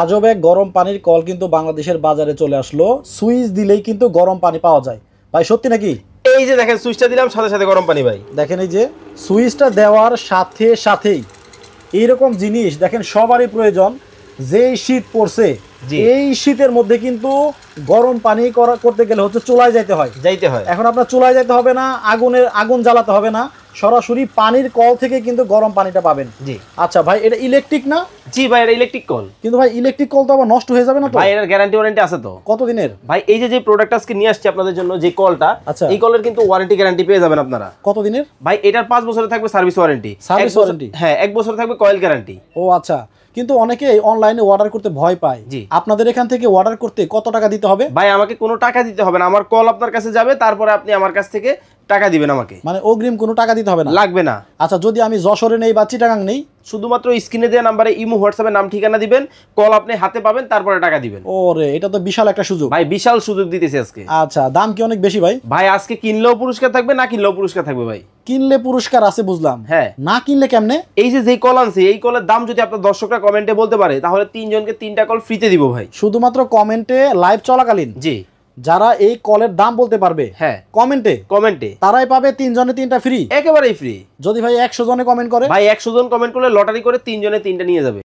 আজব এক গরম পানির কল কিন্তু বাংলাদেশের বাজারে চলে আসলো। সুইচ দিলেই কিন্তু গরম পানি পাওয়া যায়। ভাই সত্যি নাকি? এই যে দেখেন সুইচটা দিলাম সাথে সাথে গরম পানি ভাই। দেখেন এই যে সুইচটা দেওয়ার সাথে সাথেই এইরকম জিনিস দেখেন সবারই প্রয়োজন। যেই শীত পড়ছে এই শীতের মধ্যে কিন্তু গরম পানি করতে গেলে হচ্ছে চুলায় যাইতে হয়। এখন আপনার চুলায় যাইতে হবে না, আগুন জ্বালাতে হবে না, সরাসরি পানির কল থেকে কিন্তু গরম পানিটা পাবেন। জি আচ্ছা ভাই, এটা ইলেকট্রিক না? জি ভাই, এটা ইলেকট্রিক কল। কিন্তু ভাই ইলেকট্রিক কল তো আবার নষ্ট হয়ে যাবে না তো? ভাই এর গ্যারান্টি ওয়ারেন্টি আছে তো। কতদিনের? ভাই এই যে প্রোডাক্ট আজকে নিয়ে আসছি আপনাদের জন্য, যে কলটা, আচ্ছা এই কলের কিন্তু ওয়ারেন্টি গ্যারান্টি পেয়ে যাবেন আপনারা। কতদিনের? ভাই এটার 5 বছরের থাকবে সার্ভিস ওয়ারেন্টি। হ্যাঁ, 1 বছর থাকবে কয়েল গ্যারান্টি। ও আচ্ছা, কিন্তু অনেকে অনলাইনে অর্ডার করতে ভয় পায়। জি, আপনাদের এখান থেকে অর্ডার করতে কত টাকা দিতে হবে? ভাই আমাকে কোনো টাকা দিতে হবে না, আমার কল আপনার কাছে যাবে, তারপরে আপনি আমার কাছ থেকে টাকা দিবেন আমাকে। মানে অগ্রিম কোনো টাকা দিতে হবে না? লাগবে না। আচ্ছা, যদি আমি যশোরে নেই বা চিটাগাং নেই? শুধুমাত্র স্ক্রিনে দেওয়া নাম্বারে ইমো হোয়াটসঅ্যাপে নাম ঠিকানা দিবেন, কল আপনি হাতে পাবেন, তারপরে টাকা দিবেন। ওরে, এটা তো বিশাল একটা সুযোগ ভাই, বিশাল সুযোগ দিতেছি আজকে। আচ্ছা, দাম কি অনেক বেশি ভাই? ভাই আজকে কিনলেও পুরস্কার থাকবে, না কিনলেও পুরস্কার থাকবে ভাই। কিনলে পুরস্কার আছে বুঝলাম, হ্যাঁ, না কিনলে কেমনে? এই যে কল আনছে, এই কলের দাম যদি আপনার দর্শকরা কমেন্টে বলতে পারে, তাহলে 3 জনকে 3টা কল ফ্রিতে দিব ভাই। শুধুমাত্র কমেন্টে লাইভ চলাকালীন? জি, যারা এই কলের দাম বলতে পারবে, হ্যাঁ, কমেন্টে তারাই পাবে 3 জনে 3টা ফ্রি, একেবারেই ফ্রি। যদি ভাই 100 জনে কমেন্ট করে? ভাই 100 জন কমেন্ট করলে লটারি করে 3 জনে 3টা নিয়ে যাবে।